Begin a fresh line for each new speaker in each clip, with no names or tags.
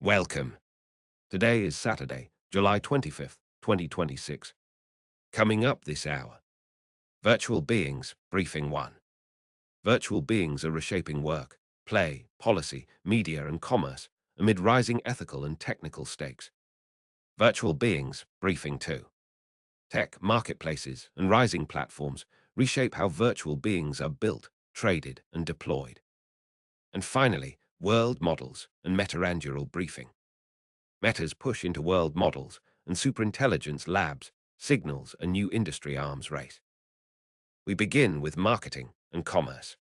Welcome. Today is Saturday, July 25th, 2026. Coming up this hour, Virtual Beings, Briefing 1. Virtual beings are reshaping work, play, policy, media, and commerce amid rising ethical and technical stakes. Virtual Beings, Briefing 2. Tech, marketplaces, and rising platforms reshape how virtual beings are built, traded, and deployed. And finally, World Models and Meta-Anduril Briefing. Meta's push into world models and superintelligence labs signals a new industry arms race. We begin with marketing and commerce.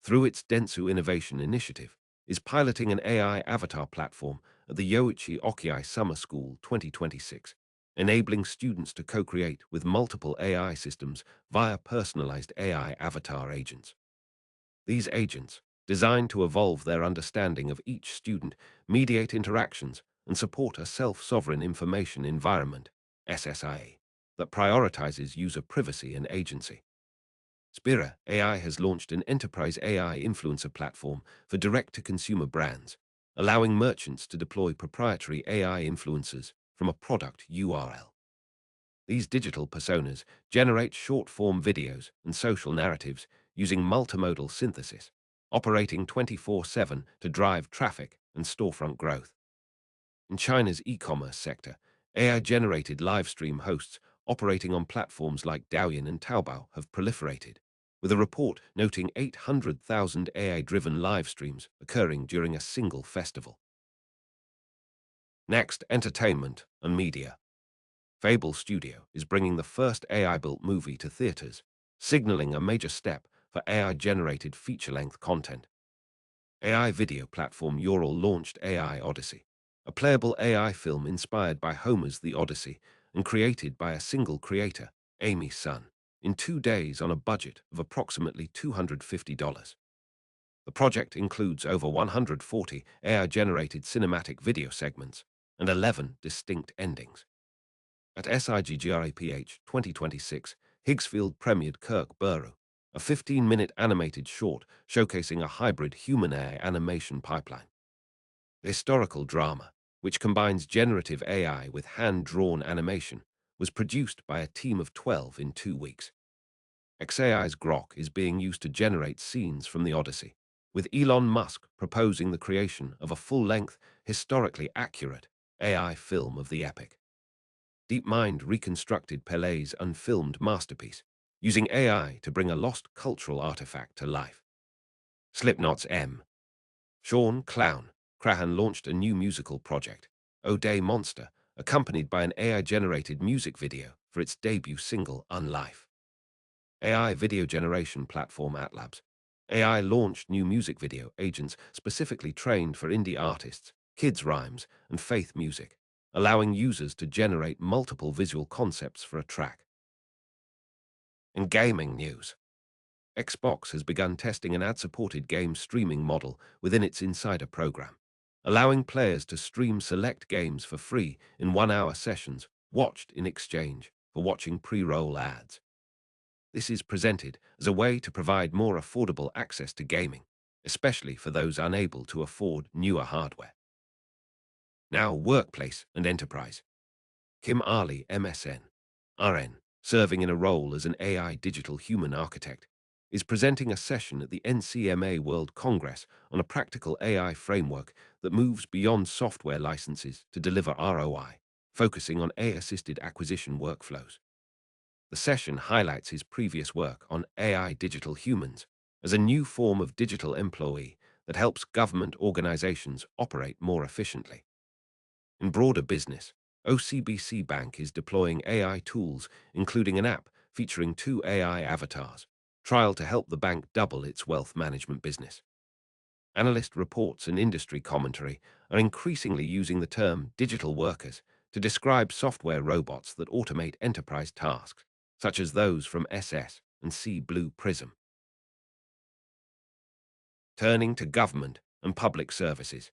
Through its Dentsu Innovation Initiative, is piloting an AI avatar platform at the Yoichi Okiai Summer School 2026, enabling students to co-create with multiple AI systems via personalized AI avatar agents. These agents, designed to evolve their understanding of each student, mediate interactions, and support a self-sovereign information environment, SSIE, that prioritizes user privacy and agency. Spira AI has launched an enterprise AI influencer platform for direct-to-consumer brands, allowing merchants to deploy proprietary AI influencers from a product URL. These digital personas generate short-form videos and social narratives using multimodal synthesis, operating 24/7 to drive traffic and storefront growth. In China's e-commerce sector, AI-generated live-stream hosts operating on platforms like Douyin and Taobao have proliferated, with a report noting 800,000 AI-driven live streams occurring during a single festival. Next, entertainment and media. Fable Studio is bringing the first AI-built movie to theaters, signaling a major step for AI-generated feature-length content. AI video platform Ural launched AI Odyssey, a playable AI film inspired by Homer's The Odyssey and created by a single creator, Amy Sun, in 2 days on a budget of approximately $250. The project includes over 140 AI-generated cinematic video segments and 11 distinct endings. At SIGGRAPH 2026, Higgsfield premiered Kirk Burrow, a 15-minute animated short showcasing a hybrid human-AI animation pipeline. The historical drama, which combines generative AI with hand-drawn animation, was produced by a team of 12 in 2 weeks. xAI's Grok is being used to generate scenes from the Odyssey, with Elon Musk proposing the creation of a full-length, historically accurate AI film of the epic. DeepMind reconstructed Pelé's unfilmed masterpiece, using AI to bring a lost cultural artifact to life. Slipknot's M. Sean Clown Crahan launched a new musical project, O'Day Monster, accompanied by an AI-generated music video for its debut single, Unlife. AI video generation platform AtLabs. AI launched new music video agents specifically trained for indie artists, kids' rhymes, and faith music, allowing users to generate multiple visual concepts for a track. In gaming news, Xbox has begun testing an ad-supported game streaming model within its Insider program, allowing players to stream select games for free in 1-hour sessions, watched in exchange for watching pre-roll ads. This is presented as a way to provide more affordable access to gaming, especially for those unable to afford newer hardware. Now, workplace and enterprise. Kim Ali, MSN, RN, serving in a role as an AI digital human architect, is presenting a session at the NCMA World Congress on a practical AI framework that moves beyond software licenses to deliver ROI, focusing on AI-assisted acquisition workflows. The session highlights his previous work on AI digital humans as a new form of digital employee that helps government organizations operate more efficiently. In broader business, OCBC Bank is deploying AI tools, including an app featuring 2 AI avatars, trial to help the bank double its wealth management business. Analyst reports and industry commentary are increasingly using the term digital workers to describe software robots that automate enterprise tasks, such as those from SS and Sea Blue Prism. Turning to government and public services.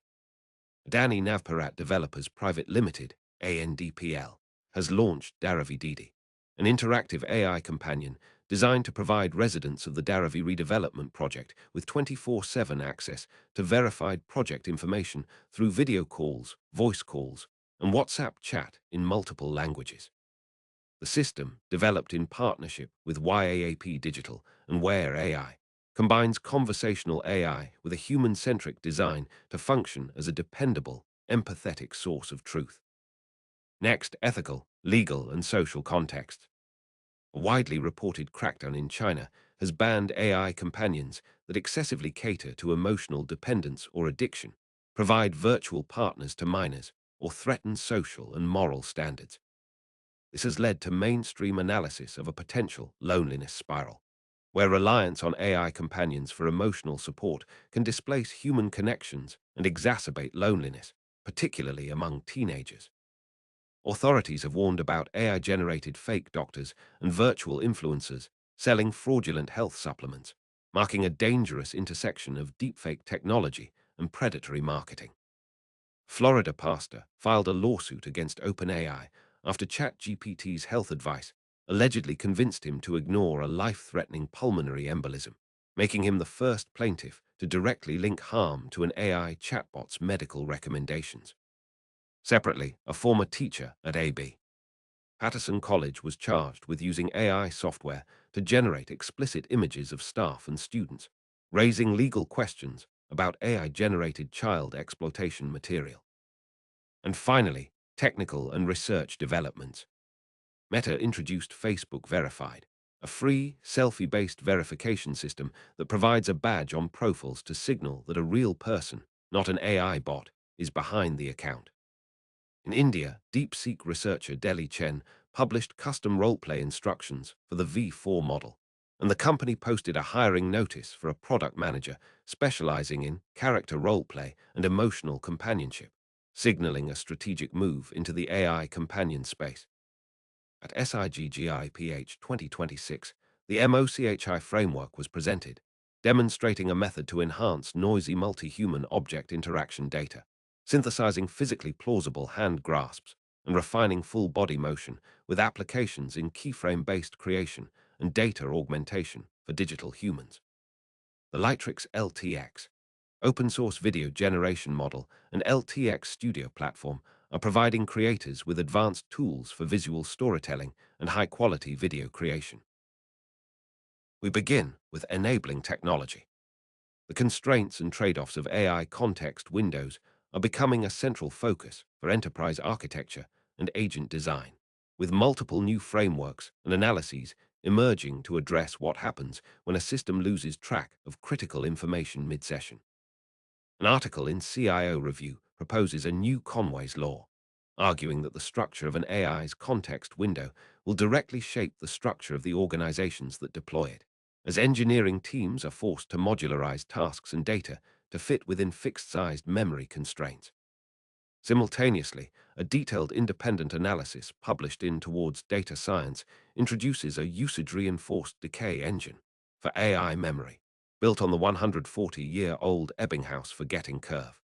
Adani Navparat Developers Private Limited, ANDPL, has launched Daravi Didi, an interactive AI companion designed to provide residents of the Dharavi redevelopment project with 24/7 access to verified project information through video calls, voice calls, and WhatsApp chat in multiple languages. The system, developed in partnership with YAAP Digital and Where AI, combines conversational AI with a human-centric design to function as a dependable, empathetic source of truth. Next, ethical, legal, and social contexts. A widely reported crackdown in China has banned AI companions that excessively cater to emotional dependence or addiction, provide virtual partners to minors, or threaten social and moral standards. This has led to mainstream analysis of a potential loneliness spiral, where reliance on AI companions for emotional support can displace human connections and exacerbate loneliness, particularly among teenagers. Authorities have warned about AI-generated fake doctors and virtual influencers selling fraudulent health supplements, marking a dangerous intersection of deepfake technology and predatory marketing. Florida pastor filed a lawsuit against OpenAI after ChatGPT's health advice allegedly convinced him to ignore a life-threatening pulmonary embolism, making him the first plaintiff to directly link harm to an AI chatbot's medical recommendations. Separately, a former teacher at AB Patterson College was charged with using AI software to generate explicit images of staff and students, raising legal questions about AI-generated child exploitation material. And finally, technical and research developments. Meta introduced Facebook Verified, a free, selfie-based verification system that provides a badge on profiles to signal that a real person, not an AI bot, is behind the account. In India, DeepSeek researcher Delhi Chen published custom roleplay instructions for the V4 model, and the company posted a hiring notice for a product manager specializing in character roleplay and emotional companionship, signaling a strategic move into the AI companion space. At SIGGIPH 2026, the MOCHI framework was presented, demonstrating a method to enhance noisy multi-human object interaction data, synthesizing physically plausible hand grasps and refining full body motion with applications in keyframe-based creation and data augmentation for digital humans. The Lightrix LTX, open-source video generation model, and LTX Studio platform are providing creators with advanced tools for visual storytelling and high-quality video creation. We begin with enabling technology. The constraints and trade-offs of AI context windows are becoming a central focus for enterprise architecture and agent design, with multiple new frameworks and analyses emerging to address what happens when a system loses track of critical information mid-session. An article in CIO Review proposes a new Conway's Law, arguing that the structure of an AI's context window will directly shape the structure of the organizations that deploy it, as engineering teams are forced to modularize tasks and data to fit within fixed-sized memory constraints. Simultaneously, a detailed independent analysis published in Towards Data Science introduces a usage-reinforced decay engine for AI memory, built on the 140-year-old Ebbinghaus forgetting curve.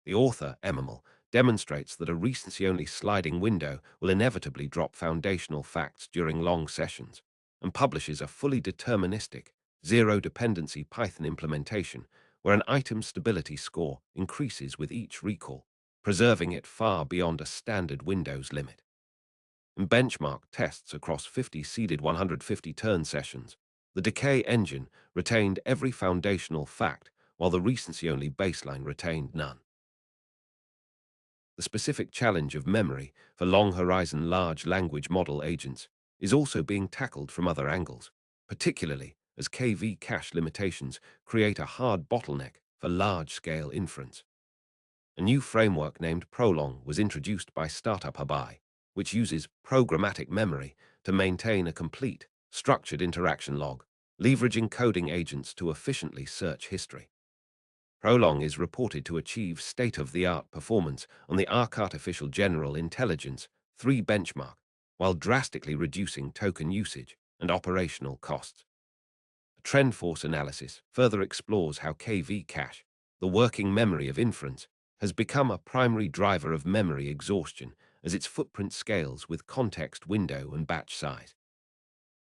The author, Emil, demonstrates that a recency-only sliding window will inevitably drop foundational facts during long sessions, and publishes a fully deterministic, zero-dependency Python implementation where an item stability score increases with each recall, preserving it far beyond a standard Windows limit. In benchmark tests across 50 seeded 150-turn sessions, the decay engine retained every foundational fact while the recency-only baseline retained none. The specific challenge of memory for long-horizon large language model agents is also being tackled from other angles, particularly as KV cache limitations create a hard bottleneck for large-scale inference. A new framework named Prolong was introduced by startup Habai, which uses programmatic memory to maintain a complete, structured interaction log, leveraging coding agents to efficiently search history. Prolong is reported to achieve state-of-the-art performance on the ARC Artificial General Intelligence 3 benchmark, while drastically reducing token usage and operational costs. A trend force analysis further explores how KV cache, the working memory of inference, has become a primary driver of memory exhaustion as its footprint scales with context window and batch size.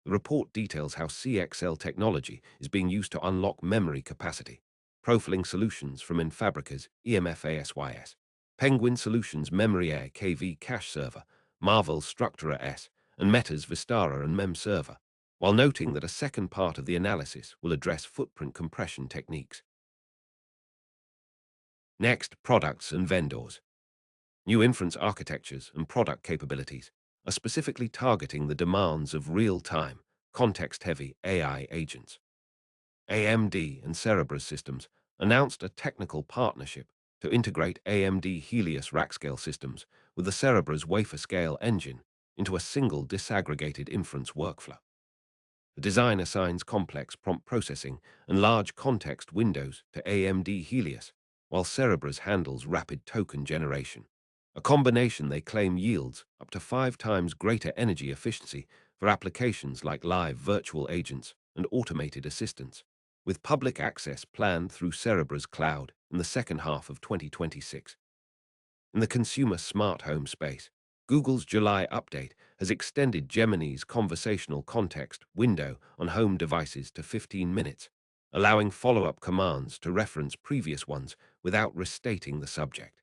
The report details how CXL technology is being used to unlock memory capacity, profiling solutions from Infabrica's EMFASYS, Penguin Solutions Memory Air KV Cache Server, Marvel's Structura S, and Meta's Vistara and MEM Server, while noting that a second part of the analysis will address footprint compression techniques. Next, products and vendors. New inference architectures and product capabilities are specifically targeting the demands of real-time, context-heavy AI agents. AMD and Cerebras Systems announced a technical partnership to integrate AMD Helios rack-scale systems with the Cerebras wafer-scale engine into a single disaggregated inference workflow. The design assigns complex prompt processing and large context windows to AMD Helios, while Cerebras handles rapid token generation, a combination they claim yields up to 5 times greater energy efficiency for applications like live virtual agents and automated assistants, with public access planned through Cerebras Cloud in the second half of 2026. In the consumer smart home space, Google's July update has extended Gemini's conversational context window on home devices to 15 minutes, allowing follow-up commands to reference previous ones without restating the subject.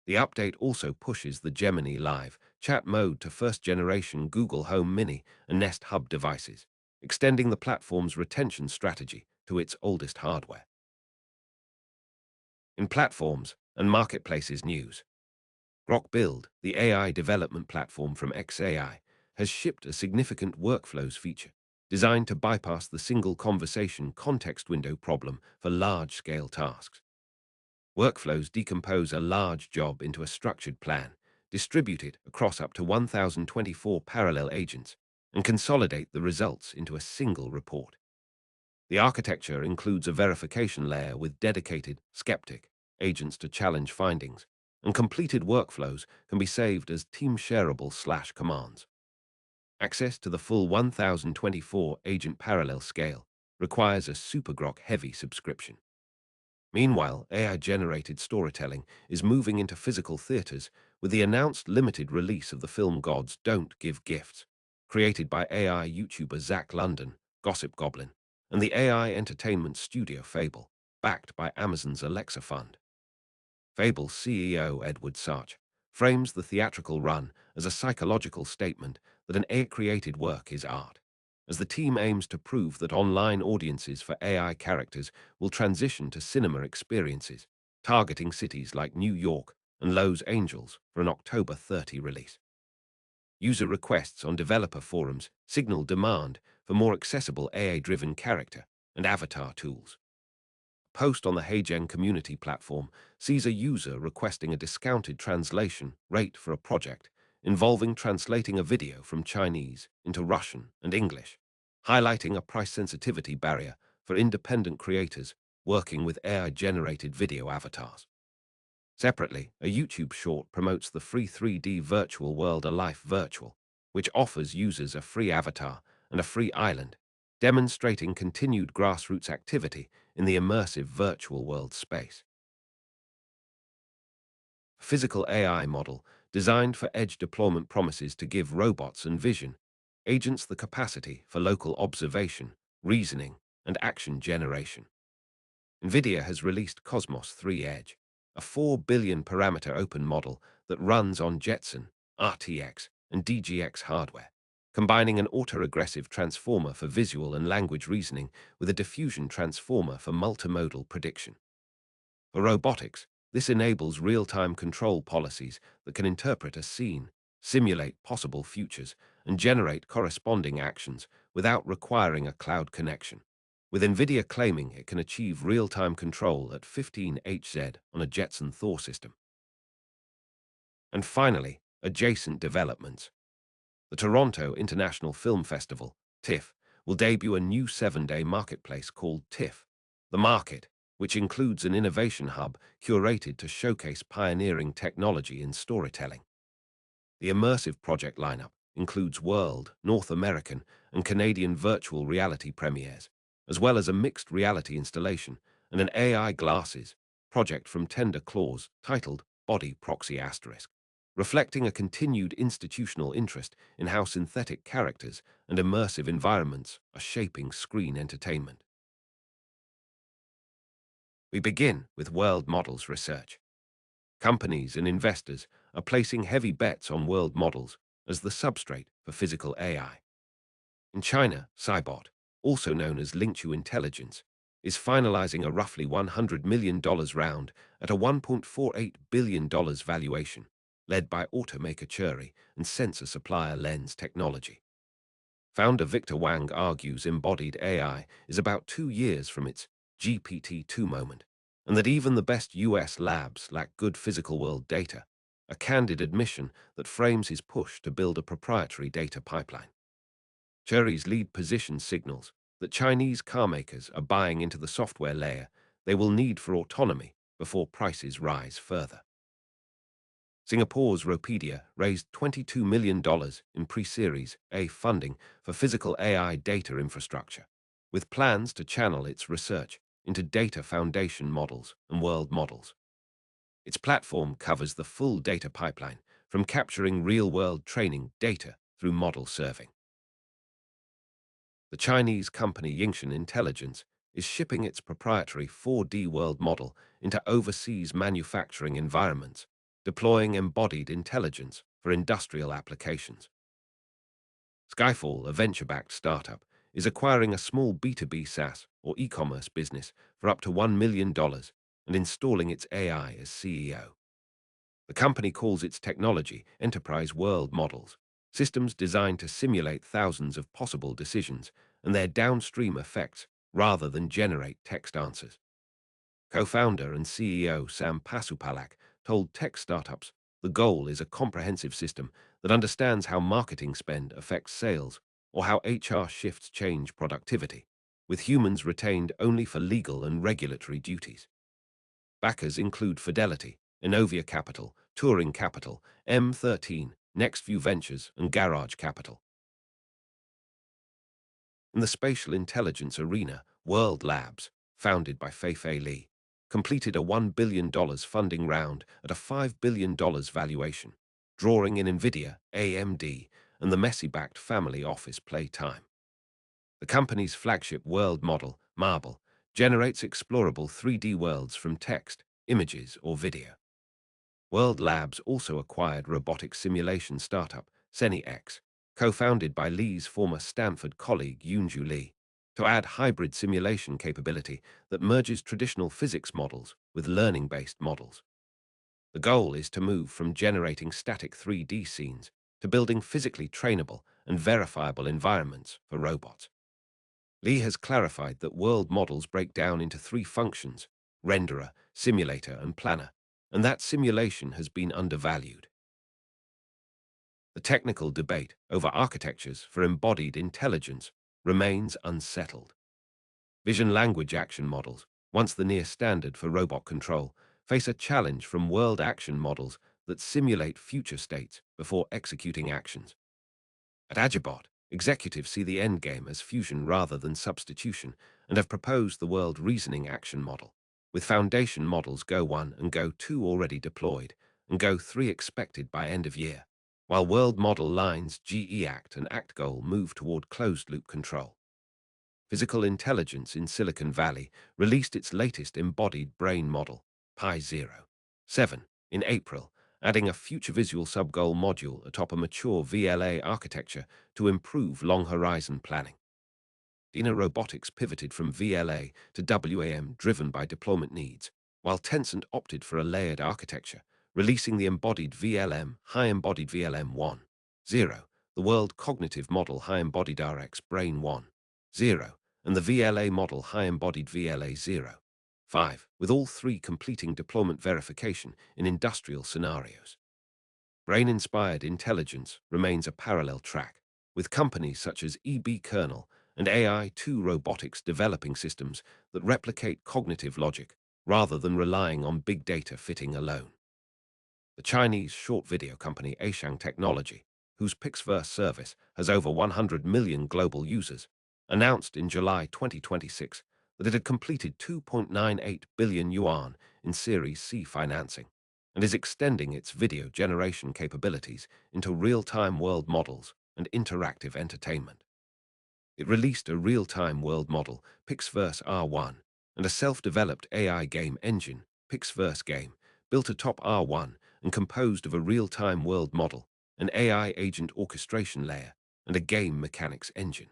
The update also pushes the Gemini Live chat mode to first-generation Google Home Mini and Nest Hub devices, extending the platform's retention strategy to its oldest hardware. In platforms and marketplaces news, Grok Build, the AI development platform from xAI, has shipped a significant workflows feature designed to bypass the single conversation context window problem for large-scale tasks. Workflows decompose a large job into a structured plan, distribute it across up to 1,024 parallel agents, and consolidate the results into a single report. The architecture includes a verification layer with dedicated skeptic agents to challenge findings, and completed workflows can be saved as team-shareable/commands. Access to the full 1024 agent parallel scale requires a SuperGrok-heavy subscription. Meanwhile, AI-generated storytelling is moving into physical theaters with the announced limited release of the film Gods Don't Give Gifts, created by AI YouTuber Zach London, Gossip Goblin, and the AI entertainment studio Fable, backed by Amazon's Alexa Fund. Fable's CEO Edward Sarch frames the theatrical run as a psychological statement that an AI-created work is art, as the team aims to prove that online audiences for AI characters will transition to cinema experiences, targeting cities like New York and Los Angeles for an October 30 release. User requests on developer forums signal demand for more accessible AI-driven character and avatar tools. Post on the HeyGen community platform sees a user requesting a discounted translation rate for a project involving translating a video from Chinese into Russian and English, highlighting a price sensitivity barrier for independent creators working with AI-generated video avatars. Separately, a YouTube short promotes the free 3D virtual world Alife Virtual, which offers users a free avatar and a free island, demonstrating continued grassroots activity in the immersive virtual world space. Physical AI model designed for edge deployment promises to give robots and vision agents the capacity for local observation, reasoning, and action generation. NVIDIA has released Cosmos 3 Edge, a 4 billion parameter open model that runs on Jetson, RTX, and DGX hardware, combining an autoregressive transformer for visual and language reasoning with a diffusion transformer for multimodal prediction. For robotics, this enables real-time control policies that can interpret a scene, simulate possible futures, and generate corresponding actions without requiring a cloud connection, with NVIDIA claiming it can achieve real-time control at 15 Hz on a Jetson Thor system. And finally, adjacent developments. The Toronto International Film Festival, TIFF, will debut a new 7-day marketplace called TIFF, The Market, which includes an innovation hub curated to showcase pioneering technology in storytelling. The immersive project lineup includes world, North American, and Canadian virtual reality premieres, as well as a mixed reality installation and an AI glasses project from Tender Claws titled Body Proxy Asterisk. reflecting a continued institutional interest in how synthetic characters and immersive environments are shaping screen entertainment. We begin with world models research. Companies and investors are placing heavy bets on world models as the substrate for physical AI. In China, Cybot, also known as Lingchu Intelligence, is finalizing a roughly $100 million round at a $1.48 billion valuation, led by automaker Chery and sensor supplier Lens Technology. Founder Victor Wang argues embodied AI is about 2 years from its GPT-2 moment, and that even the best US labs lack good physical world data, a candid admission that frames his push to build a proprietary data pipeline. Chery's lead position signals that Chinese carmakers are buying into the software layer they will need for autonomy before prices rise further. Singapore's Ropedia raised $22 million in pre-Series A funding for physical AI data infrastructure, with plans to channel its research into data foundation models and world models. Its platform covers the full data pipeline, from capturing real-world training data through model serving. The Chinese company Yingxin Intelligence is shipping its proprietary 4D world model into overseas manufacturing environments, deploying embodied intelligence for industrial applications. Skyfall, a venture-backed startup, is acquiring a small B2B SaaS or e-commerce business for up to $1 million and installing its AI as CEO. The company calls its technology Enterprise World Models, systems designed to simulate thousands of possible decisions and their downstream effects rather than generate text answers. Co-founder and CEO Sam Pasupalak told tech startups the goal is a comprehensive system that understands how marketing spend affects sales or how HR shifts change productivity, with humans retained only for legal and regulatory duties. Backers include Fidelity, Innovia Capital, Turing Capital, M13, Nextview Ventures, and Garage Capital. In the spatial intelligence arena, World Labs, founded by Fei-Fei Li, completed a $1 billion funding round at a $5 billion valuation, drawing in NVIDIA, AMD, and the Messi-backed family office Playtime. The company's flagship world model, Marble, generates explorable 3D worlds from text, images, or video. World Labs also acquired robotic simulation startup SeniX, co-founded by Li's former Stanford colleague Yunju Li, to add hybrid simulation capability that merges traditional physics models with learning-based models. The goal is to move from generating static 3D scenes to building physically trainable and verifiable environments for robots. Li has clarified that world models break down into 3 functions: renderer, simulator, and planner, and that simulation has been undervalued. The technical debate over architectures for embodied intelligence remains unsettled. Vision language action models, once the near standard for robot control, face a challenge from world action models that simulate future states before executing actions. At Agibot, executives see the endgame as fusion rather than substitution and have proposed the world reasoning action model, with foundation models Go 1 and Go 2 already deployed and Go 3 expected by end of year, while world model lines GE Act and Act Goal move toward closed-loop control. Physical Intelligence in Silicon Valley released its latest embodied brain model, Pi-0.7, in April, adding a future visual subgoal module atop a mature VLA architecture to improve long-horizon planning. Dina Robotics pivoted from VLA to WAM driven by deployment needs, while Tencent opted for a layered architecture, releasing the embodied VLM, high-embodied VLM 1.0, the World Cognitive Model High-Embodied RX Brain 1.0, and the VLA model High-Embodied VLA 0.5, with all 3 completing deployment verification in industrial scenarios. Brain-inspired intelligence remains a parallel track, with companies such as EB Kernel and AI2 Robotics developing systems that replicate cognitive logic rather than relying on big data fitting alone. The Chinese short video company Aishang Technology, whose Pixverse service has over 100 million global users, announced in July 2026 that it had completed 2.98 billion yuan in Series C financing, and is extending its video generation capabilities into real-time world models and interactive entertainment. It released a real-time world model, Pixverse R1, and a self-developed AI game engine, Pixverse Game, built atop R1 and composed of a real-time world model, an AI agent orchestration layer, and a game mechanics engine.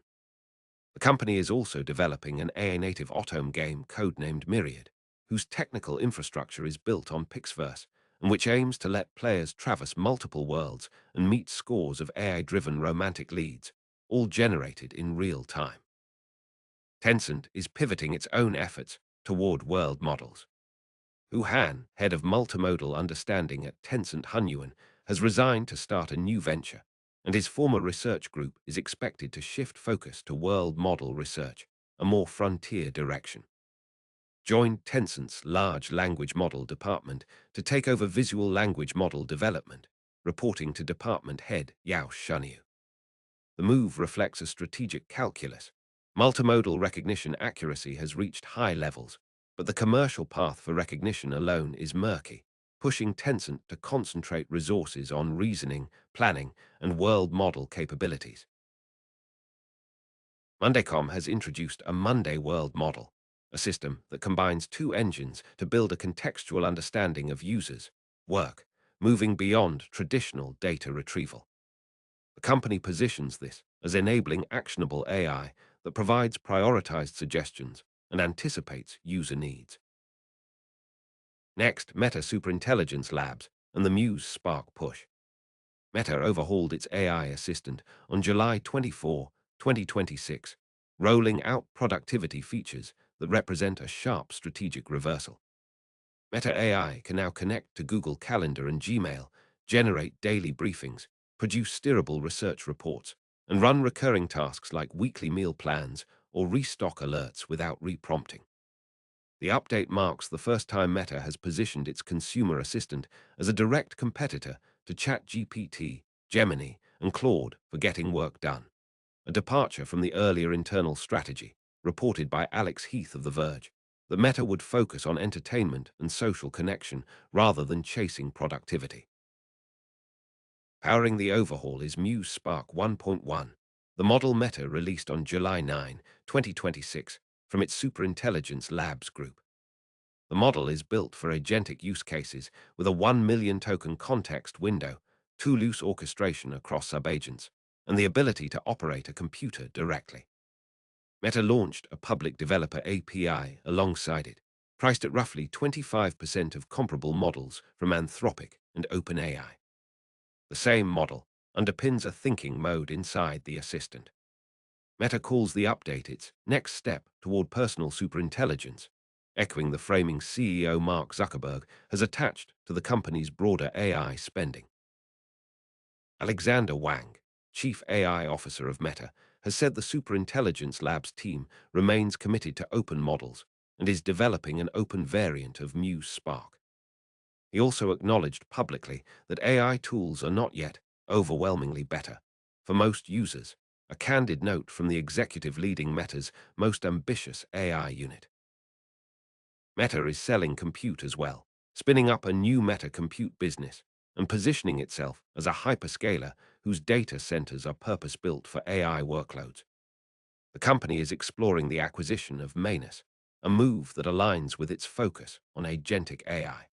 The company is also developing an AI-native Automn game codenamed Myriad, whose technical infrastructure is built on Pixverse, and which aims to let players traverse multiple worlds and meet scores of AI-driven romantic leads, all generated in real time. Tencent is pivoting its own efforts toward world models. Hu Han, head of multimodal understanding at Tencent Hunyuan, has resigned to start a new venture, and his former research group is expected to shift focus to world model research, a more frontier direction. Joined Tencent's large language model department to take over visual language model development, reporting to department head Yao Shunyu. The move reflects a strategic calculus. Multimodal recognition accuracy has reached high levels, but the commercial path for recognition alone is murky, pushing Tencent to concentrate resources on reasoning, planning, and world model capabilities. Mondaycom has introduced a Monday World Model, a system that combines two engines to build a contextual understanding of users' work, moving beyond traditional data retrieval. The company positions this as enabling actionable AI that provides prioritized suggestions and anticipates user needs. Next, Meta Superintelligence Labs and the Muse Spark push. Meta overhauled its AI assistant on July 24, 2026, rolling out productivity features that represent a sharp strategic reversal. Meta AI can now connect to Google Calendar and Gmail, generate daily briefings, produce steerable research reports, and run recurring tasks like weekly meal plans or restock alerts without reprompting. The update marks the first time Meta has positioned its consumer assistant as a direct competitor to ChatGPT, Gemini, and Claude for getting work done, a departure from the earlier internal strategy, reported by Alex Heath of The Verge, that Meta would focus on entertainment and social connection rather than chasing productivity. Powering the overhaul is Muse Spark 1.1, the model Meta released on July 9, 2026, from its Superintelligence Labs group. The model is built for agentic use cases with a 1 million token context window, two-loose orchestration across subagents, and the ability to operate a computer directly. Meta launched a public developer API alongside it, priced at roughly 25% of comparable models from Anthropic and OpenAI. The same model underpins a thinking mode inside the assistant. Meta calls the update its next step toward personal superintelligence, echoing the framing CEO Mark Zuckerberg has attached to the company's broader AI spending. Alexander Wang, Chief AI Officer of Meta, has said the Superintelligence Labs team remains committed to open models and is developing an open variant of Muse Spark. He also acknowledged publicly that AI tools are not yet overwhelmingly better for most users, a candid note from the executive leading Meta's most ambitious AI unit. Meta is selling compute as well, spinning up a new Meta compute business and positioning itself as a hyperscaler whose data centers are purpose-built for AI workloads. The company is exploring the acquisition of Manus, a move that aligns with its focus on agentic AI.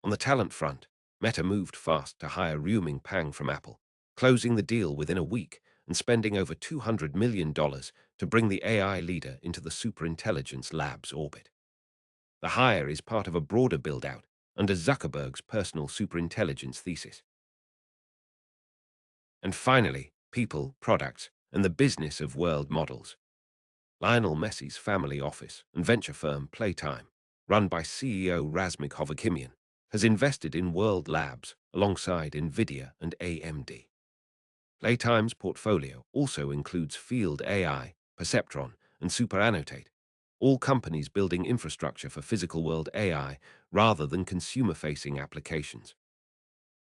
On the talent front, Meta moved fast to hire Liu Mingpang from Apple, closing the deal within a week and spending over $200 million to bring the AI leader into the Superintelligence Labs orbit. The hire is part of a broader build-out under Zuckerberg's personal superintelligence thesis. And finally, people, products, and the business of world models. Lionel Messi's family office and venture firm Playtime, run by CEO Razmig Hovakimian, has invested in World Labs alongside NVIDIA and AMD. Playtime's portfolio also includes Field AI, Perceptron, and SuperAnnotate, all companies building infrastructure for physical world AI rather than consumer-facing applications.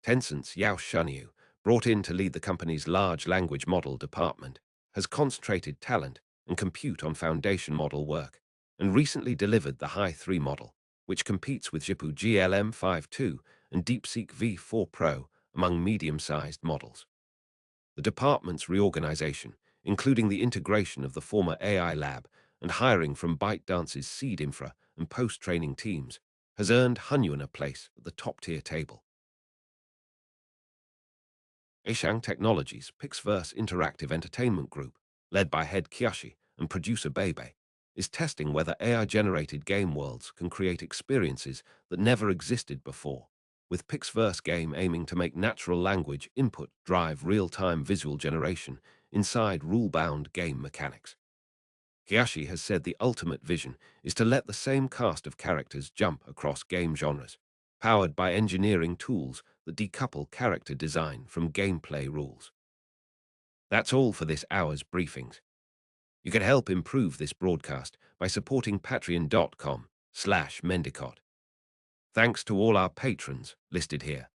Tencent's Yao Shunyu, brought in to lead the company's large language model department, has concentrated talent and compute on foundation model work, and recently delivered the High 3 model, which competes with GPU GLM-52 and DeepSeek V4 Pro among medium-sized models. The department's reorganization, including the integration of the former AI lab and hiring from ByteDance's seed infra and post-training teams, has earned Hunyuan a place at the top-tier table. Aishang Technologies' Pixverse Interactive Entertainment Group, led by head Kiyoshi and producer Bebe, is testing whether AI-generated game worlds can create experiences that never existed before, with Pixverse game aiming to make natural language input drive real-time visual generation inside rule-bound game mechanics. Kiyoshi has said the ultimate vision is to let the same cast of characters jump across game genres, powered by engineering tools that decouple character design from gameplay rules. That's all for this hour's briefings. You can help improve this broadcast by supporting patreon.com/mendiBot. Thanks to all our patrons listed here.